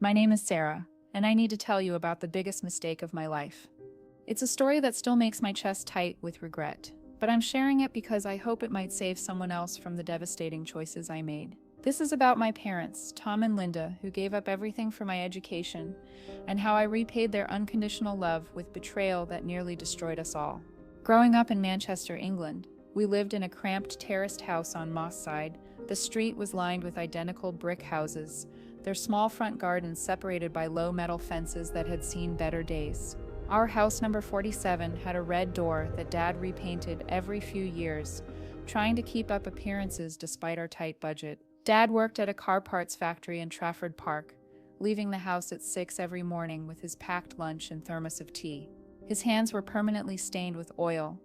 My name is Sarah, and I need to tell you about the biggest mistake of my life. It's a story that still makes my chest tight with regret, but I'm sharing it because I hope it might save someone else from the devastating choices I made. This is about my parents, Tom and Linda, who gave up everything for my education, and how I repaid their unconditional love with betrayal that nearly destroyed us all. Growing up in Manchester, England, we lived in a cramped terraced house on Moss Side. The street was lined with identical brick houses, their small front gardens separated by low metal fences that had seen better days. Our house number 47 had a red door that Dad repainted every few years, trying to keep up appearances despite our tight budget. Dad worked at a car parts factory in Trafford Park, leaving the house at 6 every morning with his packed lunch and thermos of tea. His hands were permanently stained with oil,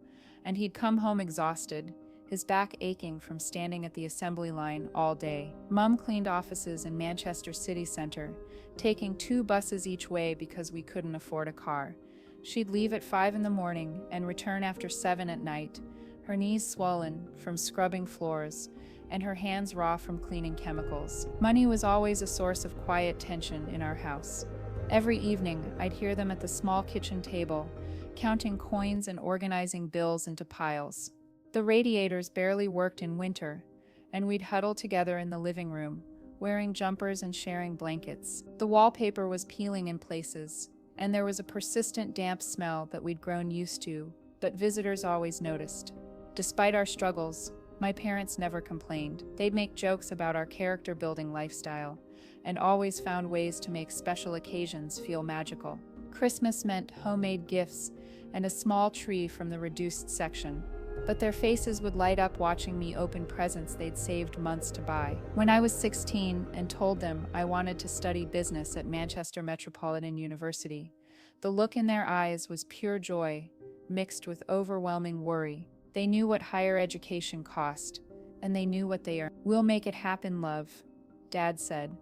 and he'd come home exhausted, his back aching from standing at the assembly line all day. Mum cleaned offices in Manchester city centre, taking 2 buses each way because we couldn't afford a car. She'd leave at 5 in the morning and return after 7 at night, her knees swollen from scrubbing floors and her hands raw from cleaning chemicals. Money was always a source of quiet tension in our house. Every evening, I'd hear them at the small kitchen table, counting coins and organizing bills into piles. The radiators barely worked in winter, and we'd huddle together in the living room, wearing jumpers and sharing blankets. The wallpaper was peeling in places, and there was a persistent damp smell that we'd grown used to, but visitors always noticed. Despite our struggles, my parents never complained. They'd make jokes about our character-building lifestyle, and always found ways to make special occasions feel magical. Christmas meant homemade gifts and a small tree from the reduced section, but their faces would light up watching me open presents they'd saved months to buy. When I was 16 and told them I wanted to study business at Manchester Metropolitan University, the look in their eyes was pure joy, mixed with overwhelming worry. They knew what higher education cost, and they knew what they earned. "We'll make it happen, love," Dad said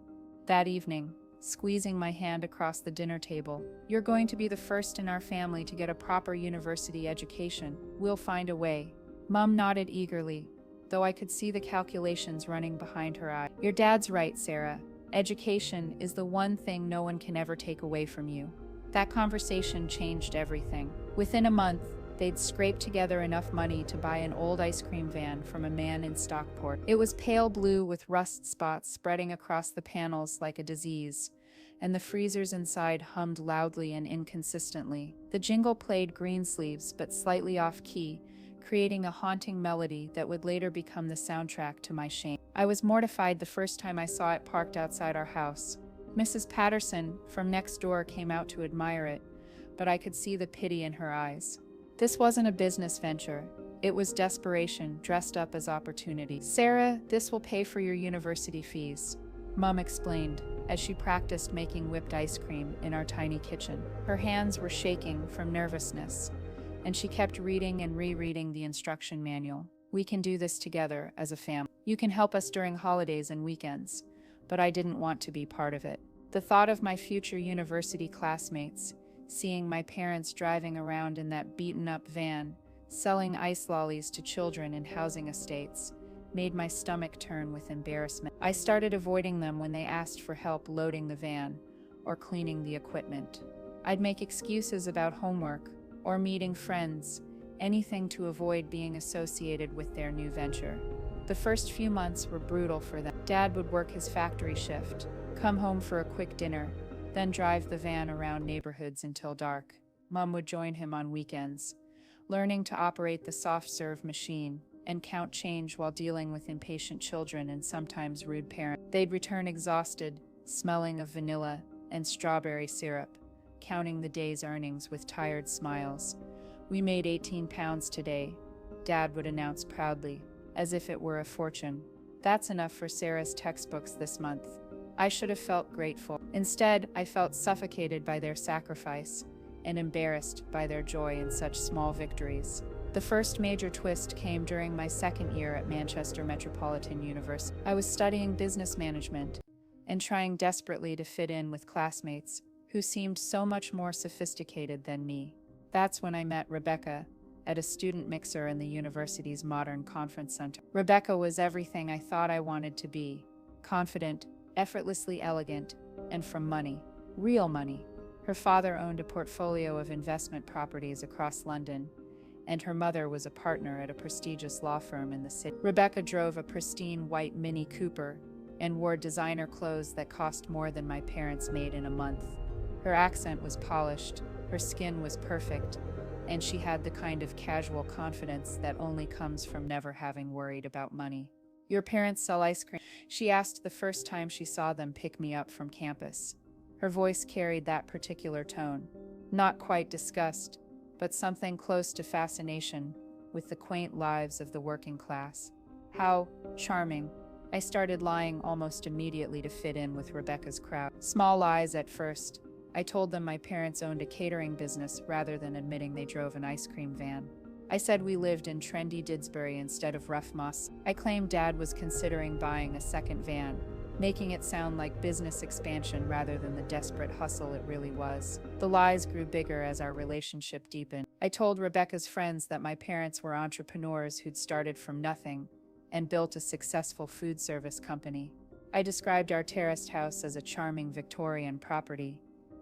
that evening, squeezing my hand across the dinner table. "You're going to be the first in our family to get a proper university education. We'll find a way." Mum nodded eagerly, though I could see the calculations running behind her eye. "Your dad's right, Sarah. Education is the one thing no one can ever take away from you." That conversation changed everything. Within a month, they'd scraped together enough money to buy an old ice cream van from a man in Stockport. It was pale blue with rust spots spreading across the panels like a disease, and the freezers inside hummed loudly and inconsistently. The jingle played Greensleeves but slightly off-key, creating a haunting melody that would later become the soundtrack to my shame. I was mortified the first time I saw it parked outside our house. Mrs. Patterson from next door came out to admire it, but I could see the pity in her eyes. This wasn't a business venture. It was desperation dressed up as opportunity. "Sarah, this will pay for your university fees," Mum explained as she practiced making whipped ice cream in our tiny kitchen. Her hands were shaking from nervousness, and she kept reading and rereading the instruction manual. "We can do this together as a family. You can help us during holidays and weekends." But I didn't want to be part of it. The thought of my future university classmates, seeing my parents driving around in that beaten-up van, selling ice lollies to children in housing estates, made my stomach turn with embarrassment. I started avoiding them when they asked for help loading the van or cleaning the equipment. I'd make excuses about homework or meeting friends, anything to avoid being associated with their new venture. The first few months were brutal for them. Dad would work his factory shift, come home for a quick dinner, then drive the van around neighborhoods until dark. Mum would join him on weekends, learning to operate the soft-serve machine and count change while dealing with impatient children and sometimes rude parents. They'd return exhausted, smelling of vanilla and strawberry syrup, counting the day's earnings with tired smiles. "We made 18 pounds today," Dad would announce proudly, as if it were a fortune. "That's enough for Sarah's textbooks this month." I should have felt grateful. Instead, I felt suffocated by their sacrifice and embarrassed by their joy in such small victories. The first major twist came during my second year at Manchester Metropolitan University. I was studying business management and trying desperately to fit in with classmates who seemed so much more sophisticated than me. That's when I met Rebecca at a student mixer in the university's modern conference center. Rebecca was everything I thought I wanted to be: confident, effortlessly elegant, and from money. Real money. Her father owned a portfolio of investment properties across London, and her mother was a partner at a prestigious law firm in the city. Rebecca drove a pristine white Mini Cooper and wore designer clothes that cost more than my parents made in a month. Her accent was polished, her skin was perfect, and she had the kind of casual confidence that only comes from never having worried about money. "Your parents sell ice cream?" she asked the first time she saw them pick me up from campus. Her voice carried that particular tone, not quite disgust, but something close to fascination with the quaint lives of the working class. How charming. I started lying almost immediately to fit in with Rebecca's crowd. Small lies at first. I told them my parents owned a catering business rather than admitting they drove an ice cream van. I said we lived in trendy Didsbury instead of rough Moss. I claimed Dad was considering buying a second van, making it sound like business expansion rather than the desperate hustle it really was. The lies grew bigger as our relationship deepened. I told Rebecca's friends that my parents were entrepreneurs who'd started from nothing and built a successful food service company. I described our terraced house as a charming Victorian property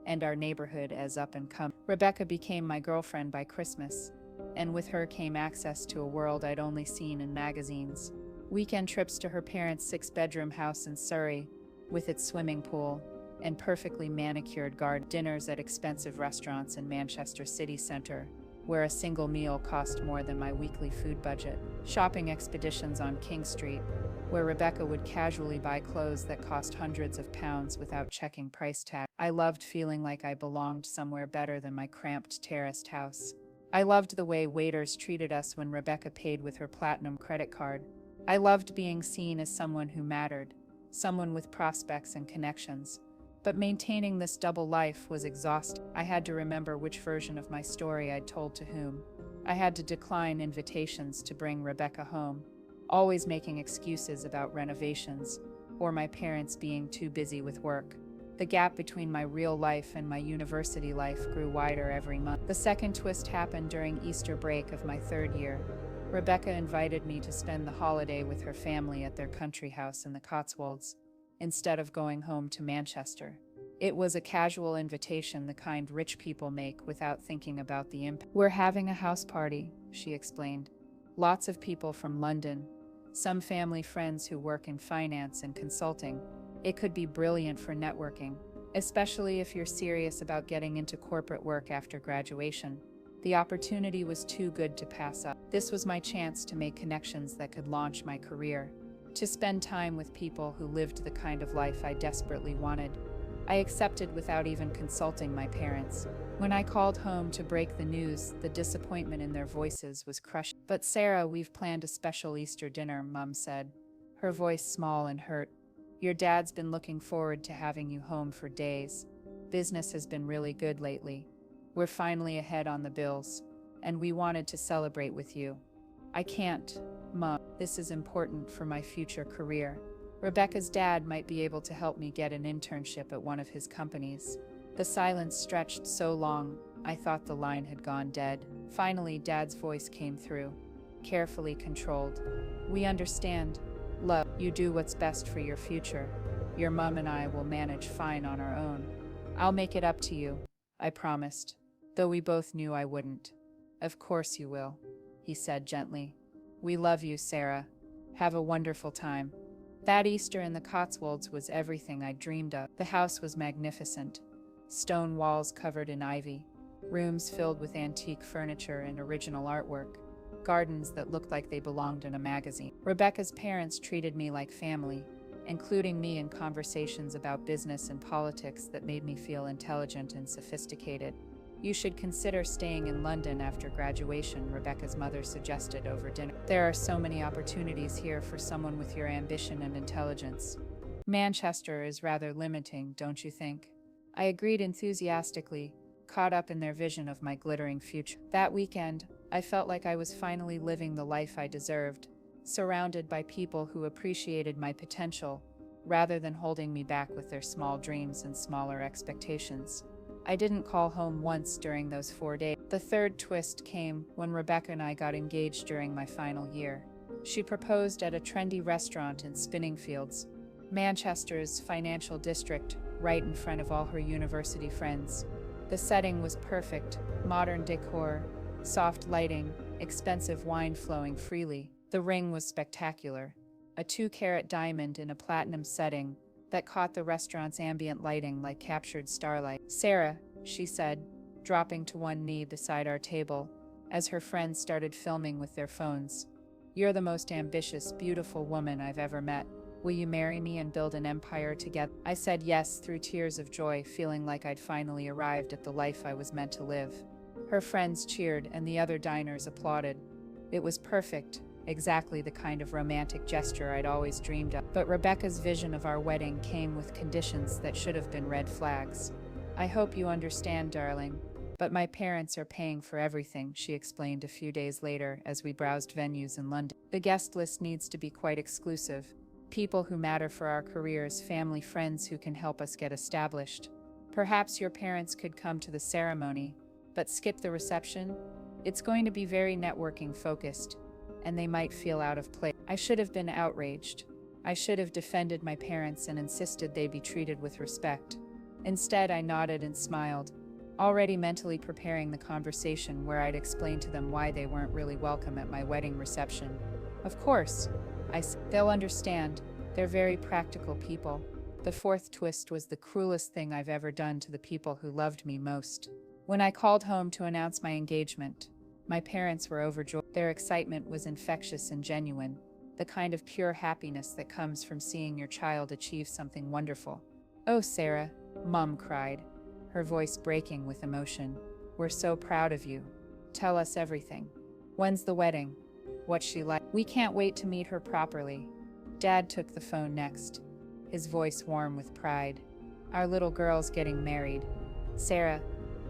and our neighborhood as up and coming. Rebecca became my girlfriend by Christmas, and with her came access to a world I'd only seen in magazines. Weekend trips to her parents' 6-bedroom house in Surrey, with its swimming pool and perfectly manicured garden, dinners at expensive restaurants in Manchester city centre, where a single meal cost more than my weekly food budget, shopping expeditions on King Street, where Rebecca would casually buy clothes that cost hundreds of pounds without checking price tag. I loved feeling like I belonged somewhere better than my cramped terraced house. I loved the way waiters treated us when Rebecca paid with her platinum credit card. I loved being seen as someone who mattered, someone with prospects and connections. But maintaining this double life was exhausting. I had to remember which version of my story I'd told to whom. I had to decline invitations to bring Rebecca home, always making excuses about renovations or my parents being too busy with work. The gap between my real life and my university life grew wider every month. The second twist happened during Easter break of my third year. Rebecca invited me to spend the holiday with her family at their country house in the Cotswolds, instead of going home to Manchester. It was a casual invitation, the kind rich people make without thinking about the impact. "We're having a house party," she explained. "Lots of people from London, some family friends who work in finance and consulting. It could be brilliant for networking, especially if you're serious about getting into corporate work after graduation." The opportunity was too good to pass up. This was my chance to make connections that could launch my career, to spend time with people who lived the kind of life I desperately wanted. I accepted without even consulting my parents. When I called home to break the news, the disappointment in their voices was crushing. "But Sarah, we've planned a special Easter dinner," Mum said, her voice small and hurt. "Your dad's been looking forward to having you home for days. Business has been really good lately. We're finally ahead on the bills, and we wanted to celebrate with you." "I can't, Mum. This is important for my future career. Rebecca's dad might be able to help me get an internship at one of his companies." The silence stretched so long, I thought the line had gone dead. Finally, Dad's voice came through, carefully controlled. "We understand, love. You do what's best for your future. Your mum and I will manage fine on our own. I'll make it up to you," I promised, though we both knew I wouldn't. "Of course you will," he said gently. "We love you, Sarah. Have a wonderful time." That Easter in the Cotswolds was everything I dreamed of. The house was magnificent. Stone walls covered in ivy, rooms filled with antique furniture and original artwork, gardens that looked like they belonged in a magazine. Rebecca's parents treated me like family, including me in conversations about business and politics that made me feel intelligent and sophisticated. "You should consider staying in London after graduation," Rebecca's mother suggested over dinner. "There are so many opportunities here for someone with your ambition and intelligence. Manchester is rather limiting, don't you think?" I agreed enthusiastically, caught up in their vision of my glittering future. That weekend, I felt like I was finally living the life I deserved, surrounded by people who appreciated my potential, rather than holding me back with their small dreams and smaller expectations. I didn't call home once during those 4 days. The third twist came when Rebecca and I got engaged during my final year. She proposed at a trendy restaurant in Spinningfields, Manchester's financial district, right in front of all her university friends. The setting was perfect, modern decor, soft lighting, expensive wine flowing freely. The ring was spectacular, a 2-carat diamond in a platinum setting that caught the restaurant's ambient lighting like captured starlight. "Sarah," she said, dropping to one knee beside our table, as her friends started filming with their phones. "You're the most ambitious, beautiful woman I've ever met. Will you marry me and build an empire together?" I said yes through tears of joy, feeling like I'd finally arrived at the life I was meant to live. Her friends cheered and the other diners applauded. It was perfect, exactly the kind of romantic gesture I'd always dreamed of. But Rebecca's vision of our wedding came with conditions that should have been red flags. "I hope you understand, darling, but my parents are paying for everything," she explained a few days later as we browsed venues in London. "The guest list needs to be quite exclusive. People who matter for our careers, family, friends who can help us get established. Perhaps your parents could come to the ceremony, but skip the reception. It's going to be very networking focused, and they might feel out of place." I should have been outraged. I should have defended my parents and insisted they be treated with respect. Instead, I nodded and smiled, already mentally preparing the conversation where I'd explain to them why they weren't really welcome at my wedding reception. "Of course," I said, "they'll understand. They're very practical people." The fourth twist was the cruelest thing I've ever done to the people who loved me most. When I called home to announce my engagement, my parents were overjoyed. Their excitement was infectious and genuine, the kind of pure happiness that comes from seeing your child achieve something wonderful. "Oh, Sarah," Mum cried, her voice breaking with emotion. "We're so proud of you. Tell us everything. When's the wedding? What's she like?" "We can't wait to meet her properly." Dad took the phone next, his voice warm with pride. "Our little girl's getting married. Sarah,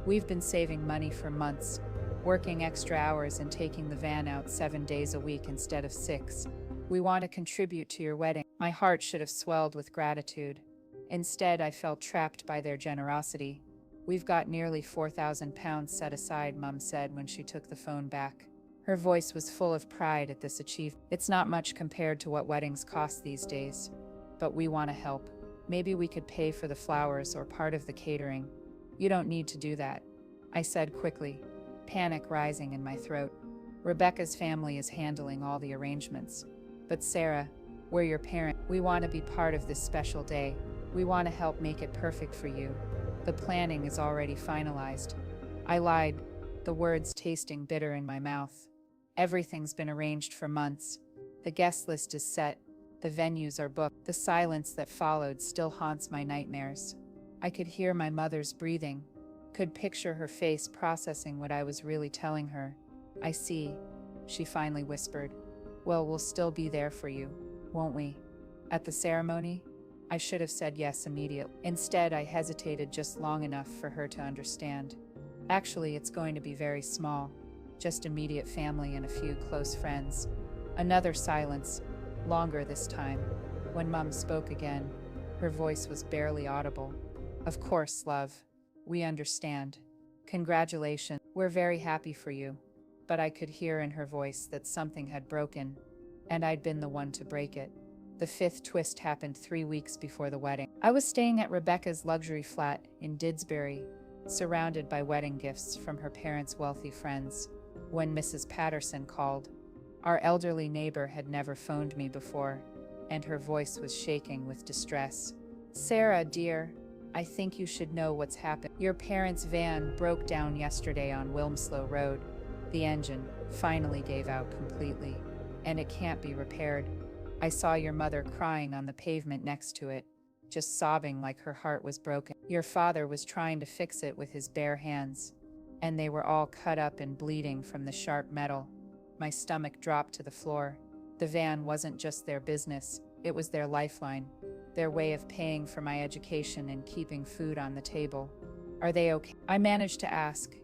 we've been saving money for months, working extra hours and taking the van out 7 days a week instead of 6. We want to contribute to your wedding." My heart should have swelled with gratitude. Instead, I felt trapped by their generosity. "We've got nearly £4,000 set aside," Mum said when she took the phone back. Her voice was full of pride at this achievement. "It's not much compared to what weddings cost these days, but we want to help. Maybe we could pay for the flowers or part of the catering." "You don't need to do that," I said quickly, panic rising in my throat. "Rebecca's family is handling all the arrangements. But Sarah, we're your parent. We want to be part of this special day. We want to help make it perfect for you. The planning is already finalized." I lied, the words tasting bitter in my mouth. "Everything's been arranged for months. The guest list is set. The venues are booked." The silence that followed still haunts my nightmares. I could hear my mother's breathing, could picture her face processing what I was really telling her. "I see," she finally whispered. "Well, we'll still be there for you, won't we? At the ceremony?" I should have said yes immediately. Instead, I hesitated just long enough for her to understand. "Actually, it's going to be very small. Just immediate family and a few close friends." Another silence, longer this time. When Mum spoke again, her voice was barely audible. "Of course, love. We understand. Congratulations. We're very happy for you." But I could hear in her voice that something had broken, and I'd been the one to break it. The fifth twist happened 3 weeks before the wedding. I was staying at Rebecca's luxury flat in Didsbury, surrounded by wedding gifts from her parents' wealthy friends, when Mrs. Patterson called. Our elderly neighbor had never phoned me before, and her voice was shaking with distress. "Sarah, dear, I think you should know what's happened. Your parents' van broke down yesterday on Wilmslow Road. The engine finally gave out completely, and it can't be repaired. I saw your mother crying on the pavement next to it, just sobbing like her heart was broken. Your father was trying to fix it with his bare hands, and they were all cut up and bleeding from the sharp metal." My stomach dropped to the floor. The van wasn't just their business, it was their lifeline, their way of paying for my education and keeping food on the table. "Are they okay?" I managed to ask.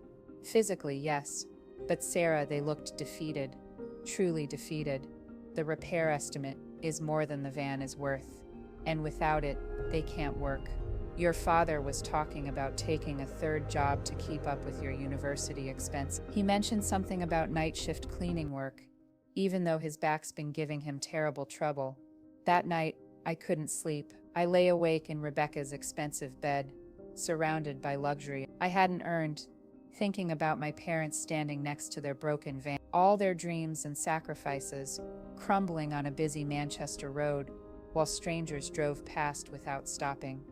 Physically, yes, but Sarah, they looked defeated, truly defeated. "The repair estimate is more than the van is worth, and without it, they can't work. Your father was talking about taking a third job to keep up with your university expense. He mentioned something about night shift cleaning work, even though his back's been giving him terrible trouble. That night, I couldn't sleep. I lay awake in Rebecca's expensive bed, surrounded by luxury I hadn't earned, thinking about my parents standing next to their broken van, all their dreams and sacrifices crumbling on a busy Manchester road while strangers drove past without stopping.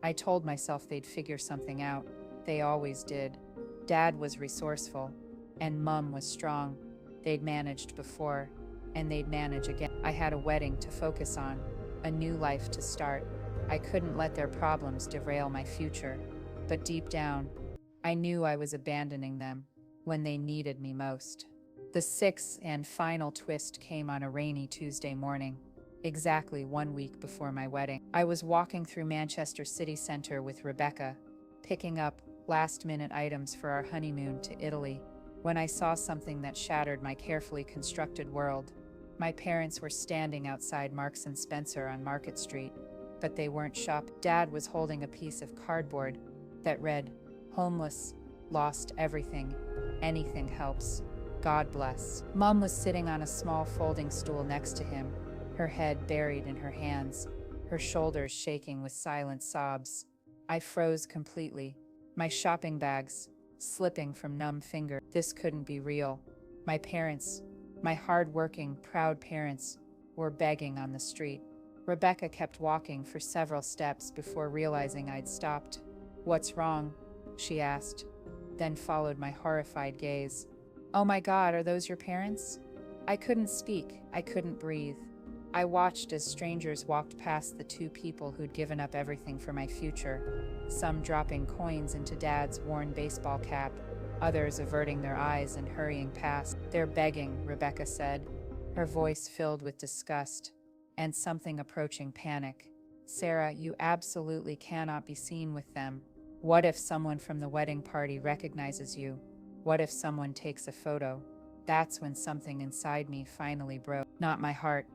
I told myself they'd figure something out. They always did. Dad was resourceful, and Mum was strong. They'd managed before, and they'd manage again. I had a wedding to focus on, a new life to start. I couldn't let their problems derail my future, but deep down, I knew I was abandoning them when they needed me most. The sixth and final twist came on a rainy Tuesday morning, exactly 1 week before my wedding. I was walking through Manchester city centre with Rebecca, picking up last-minute items for our honeymoon to Italy, when I saw something that shattered my carefully constructed world. My parents were standing outside Marks & Spencer on Market Street, but they weren't shopping. Dad was holding a piece of cardboard that read, "Homeless, lost everything, anything helps. God bless." Mom was sitting on a small folding stool next to him, her head buried in her hands, her shoulders shaking with silent sobs. I froze completely, my shopping bags slipping from numb fingers. This couldn't be real. My parents, my hard-working, proud parents, were begging on the street. Rebecca kept walking for several steps before realizing I'd stopped. "What's wrong?" she asked, then followed my horrified gaze. "Oh my God, are those your parents?" I couldn't speak, I couldn't breathe. I watched as strangers walked past the two people who'd given up everything for my future, some dropping coins into Dad's worn baseball cap, others averting their eyes and hurrying past. "They're begging," Rebecca said, her voice filled with disgust and something approaching panic. "Sarah, you absolutely cannot be seen with them. What if someone from the wedding party recognizes you? What if someone takes a photo?" That's when something inside me finally broke. Not my heart.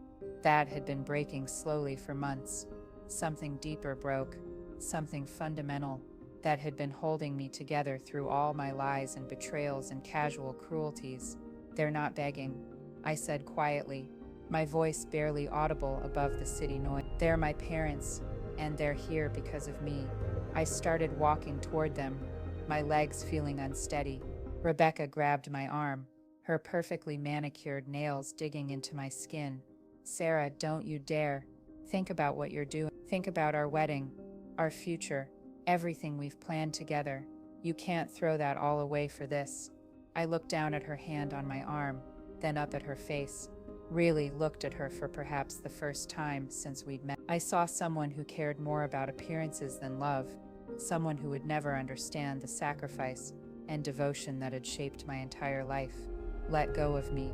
That had been breaking slowly for months. Something deeper broke, something fundamental that had been holding me together through all my lies and betrayals and casual cruelties. "They're not begging," I said quietly, my voice barely audible above the city noise. "They're my parents, and they're here because of me." I started walking toward them, my legs feeling unsteady. Rebecca grabbed my arm, her perfectly manicured nails digging into my skin. "Sarah, don't you dare. Think about what you're doing. Think about our wedding, our future, everything we've planned together. You can't throw that all away for this." I looked down at her hand on my arm, then up at her face. Really looked at her for perhaps the first time since we'd met. I saw someone who cared more about appearances than love, someone who would never understand the sacrifice and devotion that had shaped my entire life. "Let go of me,"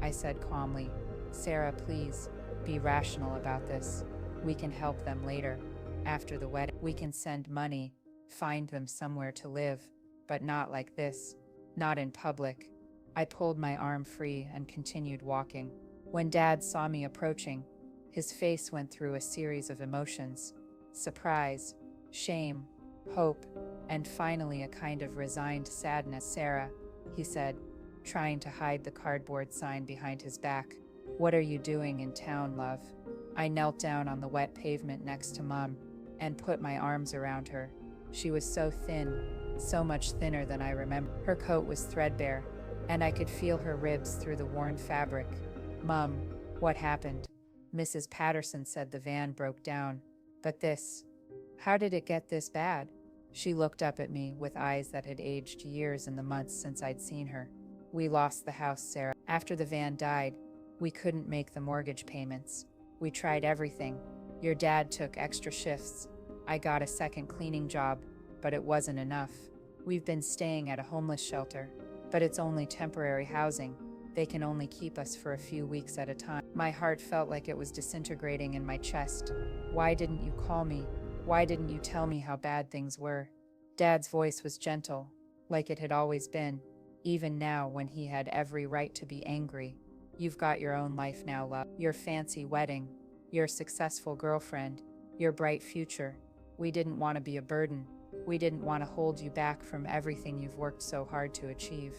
I said calmly. "Sarah, please, be rational about this. We can help them later. After the wedding, we can send money, find them somewhere to live, but not like this, not in public." I pulled my arm free and continued walking. When Dad saw me approaching, his face went through a series of emotions: surprise, shame, hope, and finally a kind of resigned sadness. "Sarah," he said, trying to hide the cardboard sign behind his back, "what are you doing in town, love?" I knelt down on the wet pavement next to Mom and put my arms around her. She was so thin, so much thinner than I remember. Her coat was threadbare, and I could feel her ribs through the worn fabric. "Mom, what happened?" "Mrs. Patterson said the van broke down. But this, how did it get this bad?" She looked up at me with eyes that had aged years in the months since I'd seen her. "We lost the house, Sarah. After the van died, we couldn't make the mortgage payments. We tried everything. Your dad took extra shifts. I got a second cleaning job, but it wasn't enough. We've been staying at a homeless shelter, but it's only temporary housing. They can only keep us for a few weeks at a time." My heart felt like it was disintegrating in my chest. "Why didn't you call me? Why didn't you tell me how bad things were?" Dad's voice was gentle, like it had always been, even now when he had every right to be angry. "You've got your own life now, love. Your fancy wedding, your successful girlfriend, your bright future. We didn't want to be a burden. We didn't want to hold you back from everything you've worked so hard to achieve."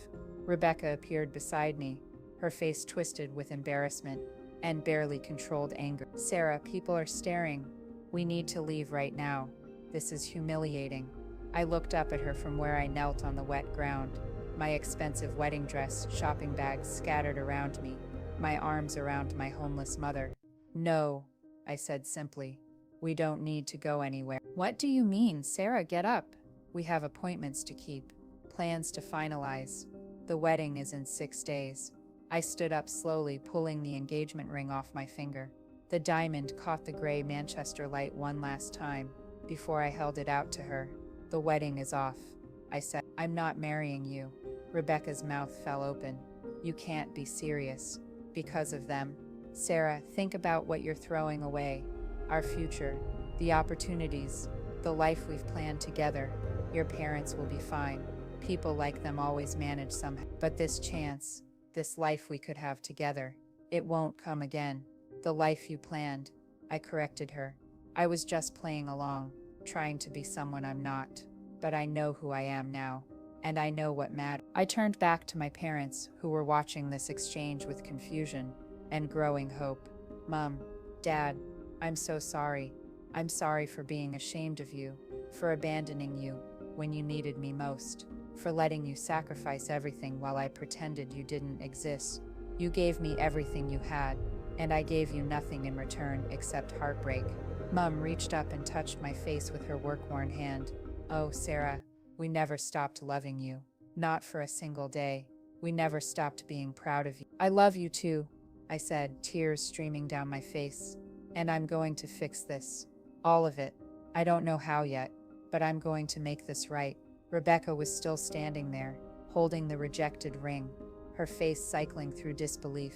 Rebecca appeared beside me, her face twisted with embarrassment. and barely controlled anger. Sarah, people are staring. We need to leave right now. This is humiliating. I looked up at her from where I knelt on the wet ground, my expensive wedding dress, shopping bags scattered around me, my arms around my homeless mother. No, I said simply. We don't need to go anywhere. What do you mean, Sarah? Get up. We have appointments to keep, plans to finalize. The wedding is in 6 days. I stood up slowly, pulling the engagement ring off my finger. The diamond caught the gray Manchester light one last time before I held it out to her. The wedding is off, I said. I'm not marrying you. Rebecca's mouth fell open. You can't be serious. Because of them. Sarah, think about what you're throwing away. Our future, the opportunities, the life we've planned together. Your parents will be fine. People like them always manage somehow. But this chance, this life we could have together, it won't come again. The life you planned. I corrected her. I was just playing along, trying to be someone I'm not. But I know who I am now, and I know what matters. I turned back to my parents, who were watching this exchange with confusion and growing hope. Mom, Dad, I'm so sorry. I'm sorry for being ashamed of you, for abandoning you when you needed me most, for letting you sacrifice everything while I pretended you didn't exist. You gave me everything you had, and I gave you nothing in return except heartbreak. Mom reached up and touched my face with her work-worn hand. Oh, Sarah, we never stopped loving you. Not for a single day. We never stopped being proud of you. I love you too, I said, tears streaming down my face. And I'm going to fix this. All of it. I don't know how yet, but I'm going to make this right. Rebecca was still standing there, holding the rejected ring, her face cycling through disbelief,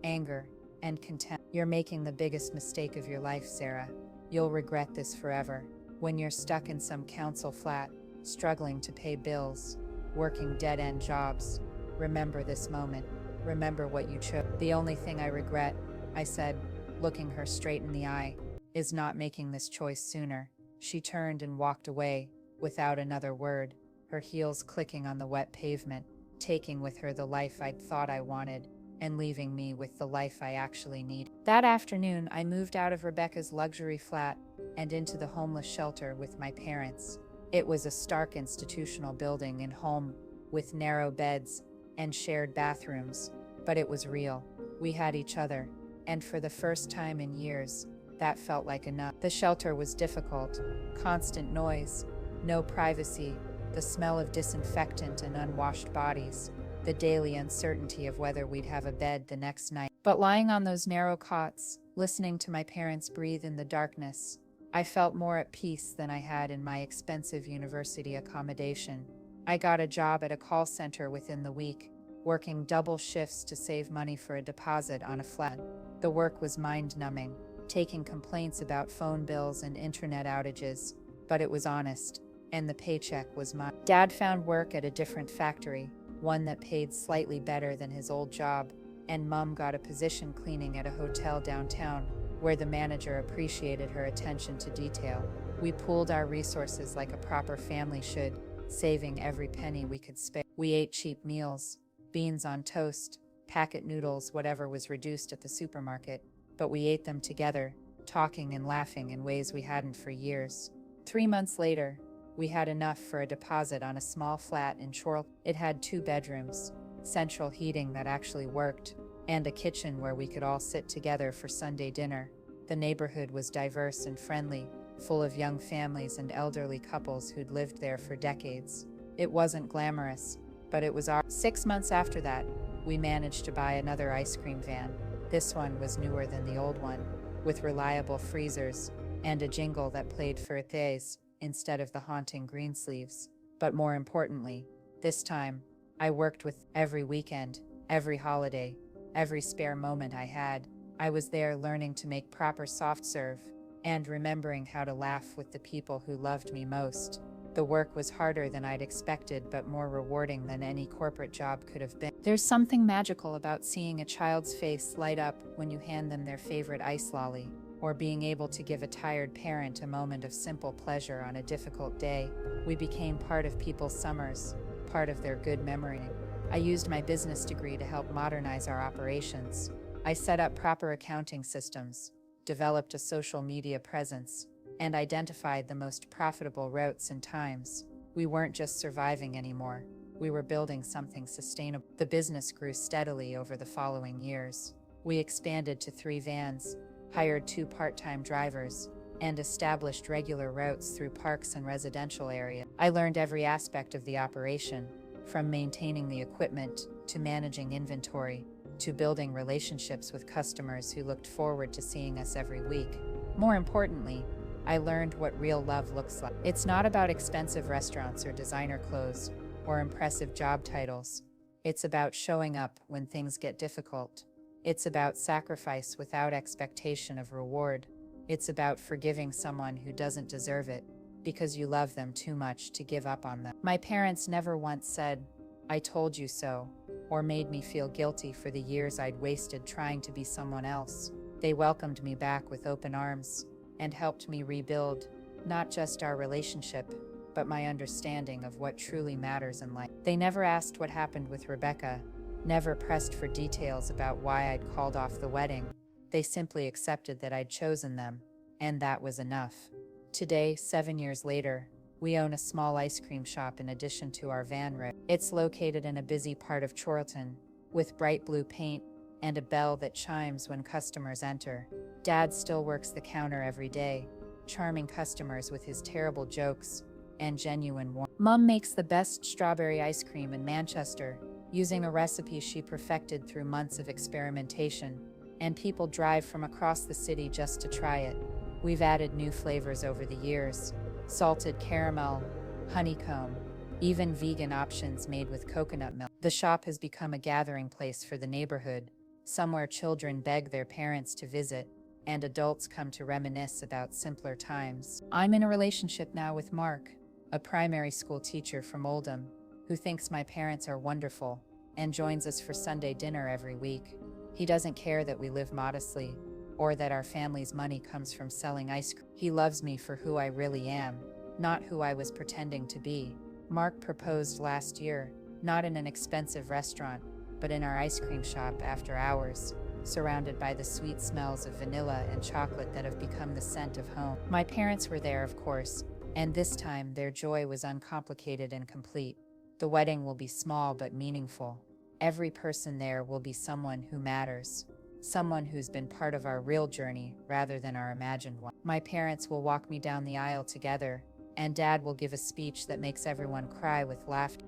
anger, and contempt. You're making the biggest mistake of your life, Sarah. You'll regret this forever. When you're stuck in some council flat, struggling to pay bills, working dead-end jobs, remember this moment. Remember what you chose. The only thing I regret, I said, looking her straight in the eye, is not making this choice sooner. She turned and walked away, without another word, her heels clicking on the wet pavement, taking with her the life I'd thought I wanted, and leaving me with the life I actually need. That afternoon, I moved out of Rebecca's luxury flat and into the homeless shelter with my parents. It was a stark institutional building and home, with narrow beds and shared bathrooms, but it was real. We had each other, and for the first time in years, that felt like enough. The shelter was difficult, constant noise, no privacy, the smell of disinfectant and unwashed bodies, the daily uncertainty of whether we'd have a bed the next night. But lying on those narrow cots, listening to my parents breathe in the darkness, I felt more at peace than I had in my expensive university accommodation. I got a job at a call center within the week, working double shifts to save money for a deposit on a flat. The work was mind-numbing, taking complaints about phone bills and internet outages, but it was honest, and the paycheck was mine. Dad found work at a different factory, one that paid slightly better than his old job, and Mom got a position cleaning at a hotel downtown, where the manager appreciated her attention to detail. We pooled our resources like a proper family should, saving every penny we could spare. We ate cheap meals, beans on toast, packet noodles, whatever was reduced at the supermarket, but we ate them together, talking and laughing in ways we hadn't for years. 3 months later, we had enough for a deposit on a small flat in Chorl. It had 2 bedrooms, central heating that actually worked, and a kitchen where we could all sit together for Sunday dinner. The neighborhood was diverse and friendly, full of young families and elderly couples who'd lived there for decades. It wasn't glamorous, but it was our. 6 months after that, we managed to buy another ice cream van. This one was newer than the old one, with reliable freezers and a jingle that played for Thays instead of the haunting Greensleeves. But more importantly, this time, I worked with every weekend, every holiday, every spare moment I had. I was there learning to make proper soft serve and remembering how to laugh with the people who loved me most. The work was harder than I'd expected, but more rewarding than any corporate job could have been. There's something magical about seeing a child's face light up when you hand them their favorite ice lolly, or being able to give a tired parent a moment of simple pleasure on a difficult day. We became part of people's summers, part of their good memory. I used my business degree to help modernize our operations. I set up proper accounting systems, developed a social media presence, and identified the most profitable routes and times. We weren't just surviving anymore. We were building something sustainable. The business grew steadily over the following years. We expanded to 3 vans, hired 2 part-time drivers, and established regular routes through parks and residential areas. I learned every aspect of the operation, from maintaining the equipment, to managing inventory, to building relationships with customers who looked forward to seeing us every week. More importantly, I learned what real love looks like. It's not about expensive restaurants or designer clothes or impressive job titles. It's about showing up when things get difficult. It's about sacrifice without expectation of reward. It's about forgiving someone who doesn't deserve it because you love them too much to give up on them. My parents never once said, "I told you so," or made me feel guilty for the years I'd wasted trying to be someone else. They welcomed me back with open arms and helped me rebuild not just our relationship, but my understanding of what truly matters in life. They never asked what happened with Rebecca, never pressed for details about why I'd called off the wedding. They simply accepted that I'd chosen them, and that was enough. Today, 7 years later, we own a small ice cream shop in addition to our van route. It's located in a busy part of Chorlton, with bright blue paint and a bell that chimes when customers enter. Dad still works the counter every day, charming customers with his terrible jokes and genuine warmth. Mom makes the best strawberry ice cream in Manchester, using a recipe she perfected through months of experimentation, and people drive from across the city just to try it. We've added new flavors over the years: salted caramel, honeycomb, even vegan options made with coconut milk. The shop has become a gathering place for the neighborhood, somewhere children beg their parents to visit, and adults come to reminisce about simpler times. I'm in a relationship now with Mark, a primary school teacher from Oldham, who thinks my parents are wonderful and joins us for Sunday dinner every week. He doesn't care that we live modestly or that our family's money comes from selling ice cream. He loves me for who I really am, not who I was pretending to be. Mark proposed last year, not in an expensive restaurant, but in our ice cream shop after hours, surrounded by the sweet smells of vanilla and chocolate that have become the scent of home. My parents were there, of course, and this time their joy was uncomplicated and complete. The wedding will be small but meaningful. Every person there will be someone who matters, someone who's been part of our real journey rather than our imagined one. My parents will walk me down the aisle together, and Dad will give a speech that makes everyone cry with laughter.